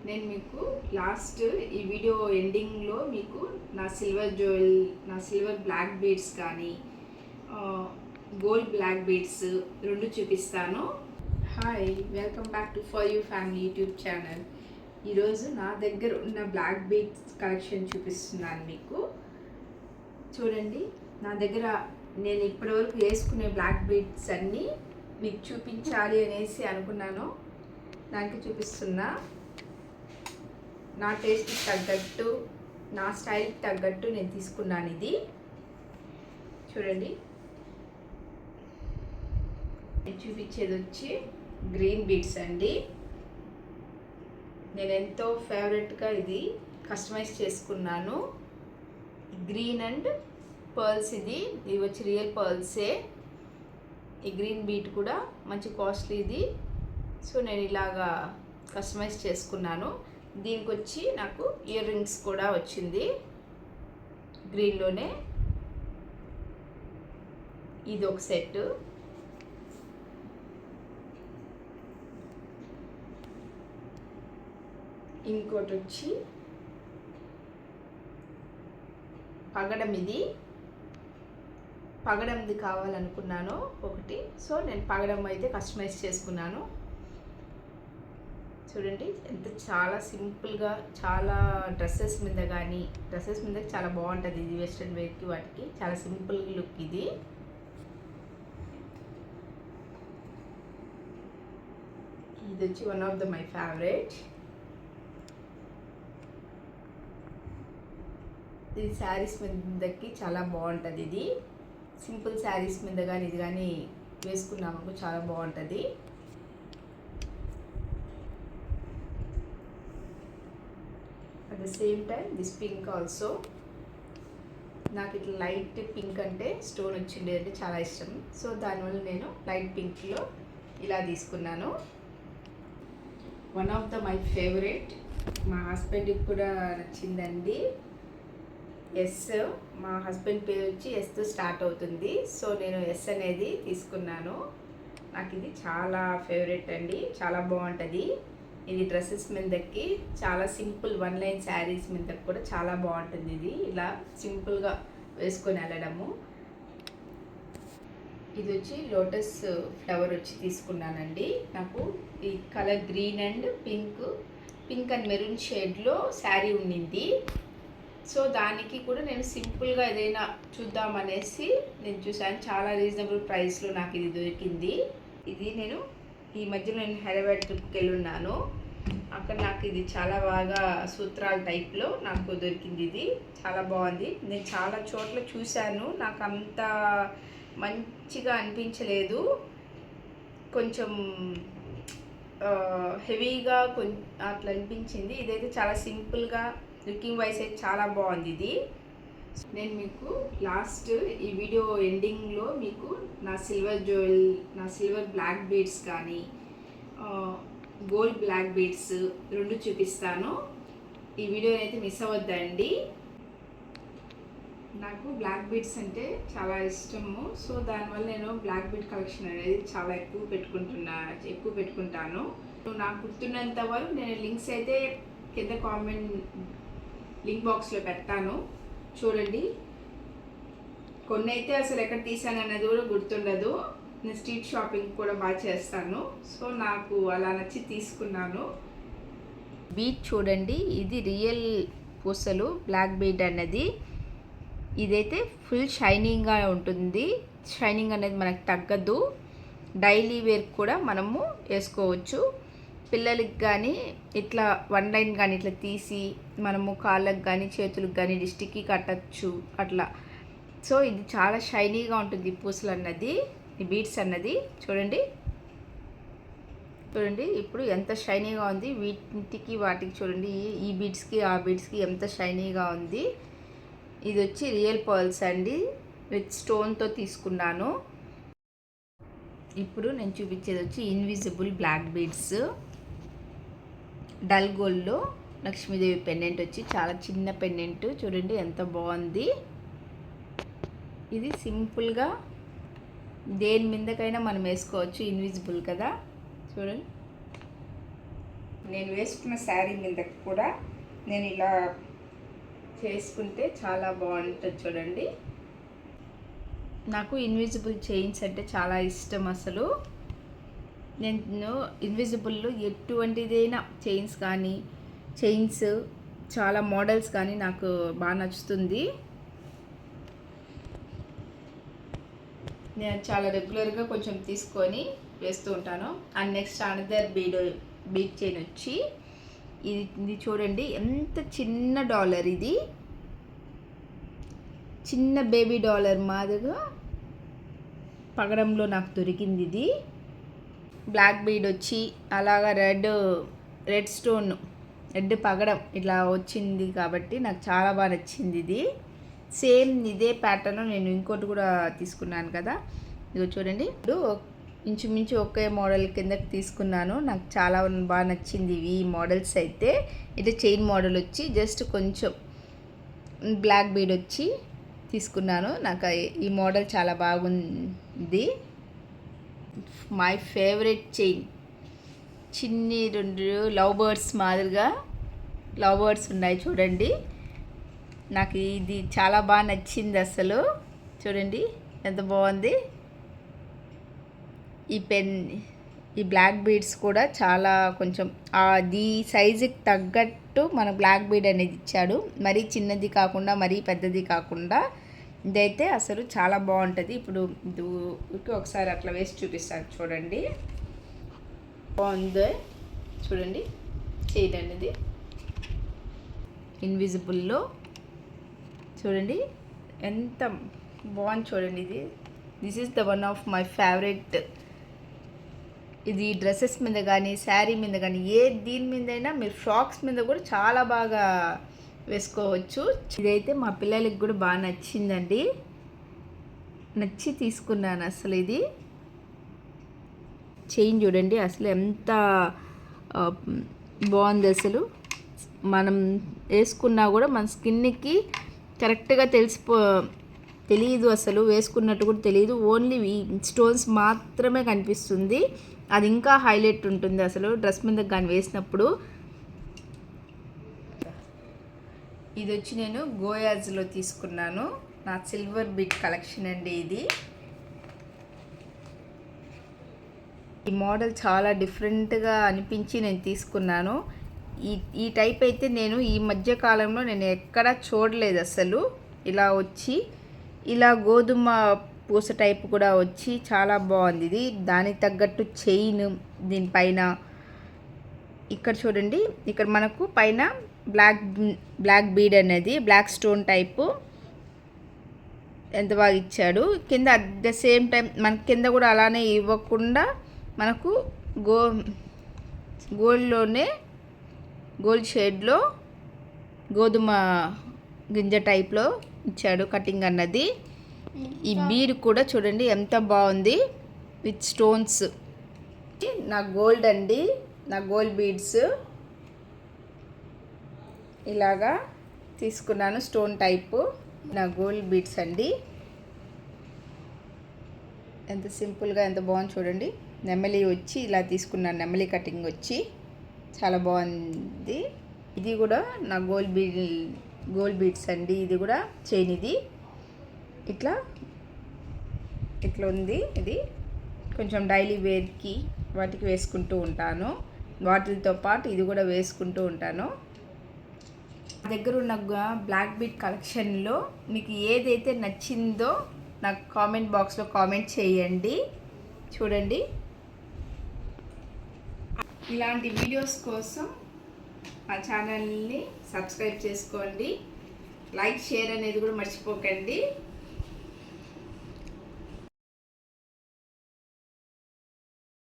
నేను మీకు లాస్ట్ ఈ వీడియో ఎండింగ్లో మీకు నా సిల్వర్ బ్లాక్ బీడ్స్ కానీ గోల్డ్ బ్లాక్ బీడ్స్ రెండు చూపిస్తాను. Hi, welcome back to for you family YouTube channel. ఈరోజు నా దగ్గర ఉన్న బ్లాక్ బీడ్స్ కలెక్షన్ చూపిస్తున్నాను మీకు. చూడండి, నా దగ్గర నేను ఇప్పటివరకు వేసుకునే బ్లాక్ బీడ్స్ అన్నీ మీకు చూపించాలి అనేసి అనుకున్నాను. దానికి చూపిస్తున్నా. నా టేస్ట్కి తగ్గట్టు, నా స్టైల్కి తగ్గట్టు నేను తీసుకున్నాను. ఇది చూడండి, నేను చూపించేది వచ్చి గ్రీన్ బీడ్స్ అండి. నేను ఎంతో ఫేవరెట్గా ఇది కస్టమైజ్ చేసుకున్నాను. గ్రీన్ అండ్ పర్ల్స్, ఇది వచ్చి రియల్ పర్ల్సే. ఈ గ్రీన్ బీట్ కూడా మంచి కాస్ట్లీ ఇది. సో నేను ఇలాగా కస్టమైజ్ చేసుకున్నాను. దీనికి వచ్చి నాకు ఇయర్ రింగ్స్ కూడా వచ్చింది గ్రీన్లోనే. ఇది ఒక సెట్. ఇంకోటి వచ్చి పగడం. ఇది పగడంది కావాలనుకున్నాను ఒకటి. సో నేను పగడం అయితే కస్టమైజ్ చేసుకున్నాను. చూడండి, ఎంత చాలా సింపుల్గా, చాలా డ్రెస్సెస్ మీద చాలా బాగుంటుంది ఇది. వెస్ట్రన్ వేర్కి వాటికి చాలా సింపుల్ లుక్ ఇది. ఇది వచ్చి వన్ ఆఫ్ మై ఫేవరెట్. ఇది శారీస్ మీదకి చాలా బాగుంటుంది. ఇది సింపుల్ శారీస్ మీద కానీ ఇది కానీ వేసుకున్నాము చాలా బాగుంటుంది. At the same time this pink also. నాకు ఇట్లా లైట్ పింక్ అంటే స్టోన్ వచ్చిండే అంటే చాలా ఇష్టం. సో దానివల్ల నేను లైట్ పింక్లో ఇలా తీసుకున్నాను. వన్ ఆఫ్ మై ఫేవరెట్, మా హస్బెండ్కి కూడా నచ్చిందండి. ఎస్, మా హస్బెండ్ పేరు వచ్చి ఎస్తో స్టార్ట్ అవుతుంది. సో నేను ఎస్ అనేది తీసుకున్నాను. నాకు ఇది చాలా ఫేవరెట్ అండి, చాలా బాగుంటుంది. ఇది డ్రెస్సెస్ మీదకి చాలా సింపుల్ వన్ లైన్ శారీస్ మీదకి కూడా చాలా బాగుంటుంది. ఇది ఇలా సింపుల్గా వేసుకొని వెళ్ళడము. ఇది వచ్చి లోటస్ ఫ్లవర్ వచ్చి తీసుకున్నానండి. నాకు ఈ colour green and pink and maroon షేడ్లో శారీ ఉండింది. సో దానికి కూడా నేను సింపుల్గా ఏదైనా చూద్దామనేసి నేను చూసాను. చాలా రీజనబుల్ ప్రైస్లో నాకు ఇది దొరికింది. ఇది నేను ఈ మధ్యలో నేను హైదరాబాద్ ట్రిప్కి వెళ్ళున్నాను. అక్కడ నాకు ఇది చాలా బాగా సూత్రాల టైప్లో నాకు దొరికింది. ఇది చాలా బాగుంది. నేను చాలా చోట్ల చూశాను, నాకు అంత మంచిగా అనిపించలేదు. కొంచెం హెవీగా అట్లా అనిపించింది. ఇదైతే చాలా సింపుల్గా లుకింగ్ వైజ్ అయితే చాలా బాగుంది ఇది. నేను మీకు లాస్ట్ ఈ వీడియో ఎండింగ్లో మీకు నా సిల్వర్ బ్లాక్ బీడ్స్ కానీ గోల్డ్ బ్లాక్ బీడ్స్ రెండు చూపిస్తాను. ఈ వీడియోని అయితే మిస్ అవ్వద్దండి. నాకు బ్లాక్ బీడ్స్ అంటే చాలా ఇష్టము. సో దానివల్ల నేను బ్లాక్ బీడ్ కలెక్షన్ అనేది చాలా ఎక్కువ పెట్టుకుంటాను. నాకు గుర్తున్నంత వరకు నేను లింక్స్ అయితే కింద లింక్ బాక్స్లో పెడతాను, చూడండి. కొన్ని అయితే అసలు ఎక్కడ తీసాను అనేది కూడా గుర్తుండదు. నేను స్ట్రీట్ షాపింగ్ కూడా బాగా చేస్తాను. సో నాకు అలా నచ్చి తీసుకున్నాను. బీడ్ చూడండి, ఇది రియల్ పూసలు బ్లాక్ బీడ్ అన్నది. ఇదైతే ఫుల్ షైనింగ్గా ఉంటుంది. షైనింగ్ అనేది మనకు తగ్గదు. డైలీ వేర్ కూడా మనము వేసుకోవచ్చు. పిల్లలకి కానీ ఇట్లా వన్ లైన్ కానీ ఇట్లా తీసి మనము కాళ్ళకు కానీ చేతులకు కానీ డిస్టిక్కి కట్టచ్చు అట్లా. సో ఇది చాలా షైనీగా ఉంటుంది ఈ పూసలు అన్నది, ఈ బీడ్స్ అన్నది. చూడండి ఇప్పుడు ఎంత షైనీగా ఉంది. వాటికి చూడండి, ఈ బీడ్స్కి ఆ బీడ్స్కి ఎంత షైనీగా ఉంది. ఇది వచ్చి రియల్ పర్ల్స్ అండి, విత్ స్టోన్తో తీసుకున్నాను. ఇప్పుడు నేను చూపించేది వచ్చి ఇన్విజిబుల్ బ్లాక్ బీడ్స్. డల్ గోల్డ్లో లక్ష్మీదేవి పెండెంట్ వచ్చి చాలా చిన్న పెండెంట్. చూడండి ఎంత బాగుంది. ఇది సింపుల్గా దేని మీదకైనా మనం వేసుకోవచ్చు, ఇన్విజిబుల్ కదా. చూడండి, నేను వేసుకున్న శారీ మీద కూడా నేను ఇలా చేసుకుంటే చాలా బాగుంటుంది చూడండి. నాకు ఇన్విజిబుల్ చైన్స్ అంటే చాలా ఇష్టం. అసలు నేను ఇన్విజిబుల్లో ఎటువంటిదైనా చైన్స్ చాలా మోడల్స్ కానీ నాకు బాగా నచ్చుతుంది. నేను చాలా రెగ్యులర్గా కొంచెం తీసుకొని వేస్తూ ఉంటాను. And next another bead chain వచ్చి ఇది చూడండి, ఎంత చిన్న డాలర్. ఇది చిన్న బేబీ డాలర్ మాదిరిగా పగడంలో నాకు దొరికింది. ఇది బ్లాక్ బీడ్ వచ్చి అలాగా రెడ్ స్టోన్ రెడ్ పగడం ఇట్లా వచ్చింది కాబట్టి నాకు చాలా బాగా నచ్చింది. ఇది సేమ్ ఇదే ప్యాటర్న్ నేను ఇంకోటి కూడా తీసుకున్నాను కదా, ఇదిగో చూడండి. ఇప్పుడు ఇంచుమించు ఒకే మోడల్ కిందకి తీసుకున్నాను. నాకు చాలా బాగా నచ్చింది ఈ మోడల్స్ అయితే. ఇది చైన్ మోడల్ వచ్చి జస్ట్ కొంచెం బ్లాక్ బీడ్ వచ్చి తీసుకున్నాను. నాకు ఈ మోడల్ చాలా బాగుంది. మై ఫేవరెట్ చైన్, చిన్ని 2 లవ్ బర్డ్స్ మాదిరిగా లవ్ బర్డ్స్ ఉన్నాయి చూడండి. నాకు ఇది చాలా బాగా నచ్చింది అసలు. చూడండి ఎంత బాగుంది. ఈ బ్లాక్ బీడ్స్ కూడా చాలా కొంచెం అది సైజుకి తగ్గట్టు మన బ్లాక్ బీడ్ అనేది ఇచ్చాడు. మరీ చిన్నది కాకుండా మరీ పెద్దది కాకుండా ఇదైతే అసలు చాలా బాగుంటుంది. ఇప్పుడు ఇది ఒకసారి అట్లా వేసి చూపిస్తాను చూడండి. బాగుంది చూడండి చైన్ అనేది ఇన్విజిబుల్లో. చూడండి ఎంత బాగుంది చూడండి. This is the one of my favourite. ఇది డ్రెస్సెస్ మీద కానీ శారీ మీద కానీ దీని మీదైనా మీరు ఫ్రాక్స్ మీద కూడా చాలా బాగా వేసుకోవచ్చు. ఇదైతే మా పిల్లలకి కూడా బాగా నచ్చిందండి, నచ్చి తీసుకున్నాను. అసలు ఇది చైన్ చూడండి అసలు ఎంత బాగుంది. అసలు మనం వేసుకున్నా కూడా మన స్కిన్కి కరెక్ట్గా తెలియదు, అసలు వేసుకున్నట్టు కూడా తెలియదు. ఓన్లీ ఈ స్టోన్స్ మాత్రమే కనిపిస్తుంది. అది ఇంకా హైలైట్ ఉంటుంది అసలు డ్రెస్ మీద కానీ వేసినప్పుడు. ఇది వచ్చి నేను గోయాజ్లో తీసుకున్నాను. నా సిల్వర్ బీడ్ కలెక్షన్ అండి ఇది. ఈ మోడల్ చాలా డిఫరెంట్గా అనిపించి నేను తీసుకున్నాను. ఈ టైప్ అయితే నేను ఈ మధ్య కాలంలో నేను ఎక్కడా చూడలేదు అసలు. ఇలా వచ్చి ఇలా గోధుమ పూస టైప్ కూడా వచ్చి చాలా బాగుంది. ఇది దానికి తగ్గట్టు చైన్ దీనిపైన ఇక్కడ చూడండి, ఇక్కడ మనకు పైన బ్లాక్ బీడ్ అనేది బ్లాక్ స్టోన్ టైపు ఎంత బాగా ఇచ్చాడు. కింద అట్ ద సేమ్ టైం మనకి కింద కూడా అలానే ఇవ్వకుండా మనకు గోల్డ్ షేడ్లో గోధుమ గింజ టైప్లో ఇచ్చాడు కటింగ్ అన్నది. ఈ బీడ్ కూడా చూడండి ఎంత బాగుంది విత్ స్టోన్స్. నా గోల్డ్ అండి, నా గోల్డ్ బీడ్స్ ఇలాగా తీసుకున్నాను స్టోన్ టైపు. నా గోల్డ్ బీడ్స్ అండి, ఎంత సింపుల్గా ఎంత బాగుంది చూడండి. నెమలి వచ్చి ఇలా తీసుకున్నాను, నెమలి కటింగ్ వచ్చి చాలా బాగుంది. ఇది కూడా నా గోల్డ్ బీడ్స్ అండి. ఇది కూడా చైన్, ఇది ఇట్లా ఉంది. ఇది కొంచెం డైలీ వేర్కి వాటికి వేసుకుంటూ ఉంటాను. వాటితో పాటు ఇది కూడా వేసుకుంటూ ఉంటాను. దగ్గర ఉన్న బ్లాక్ బీడ్ కలెక్షన్లో మీకు ఏదైతే నచ్చిందో నాకు కామెంట్ బాక్స్లో కామెంట్ చేయండి. చూడండి, ఇలాంటి వీడియోస్ కోసం మా ఛానల్ని సబ్స్క్రైబ్ చేసుకోండి. లైక్ షేర్ అనేది కూడా మర్చిపోకండి.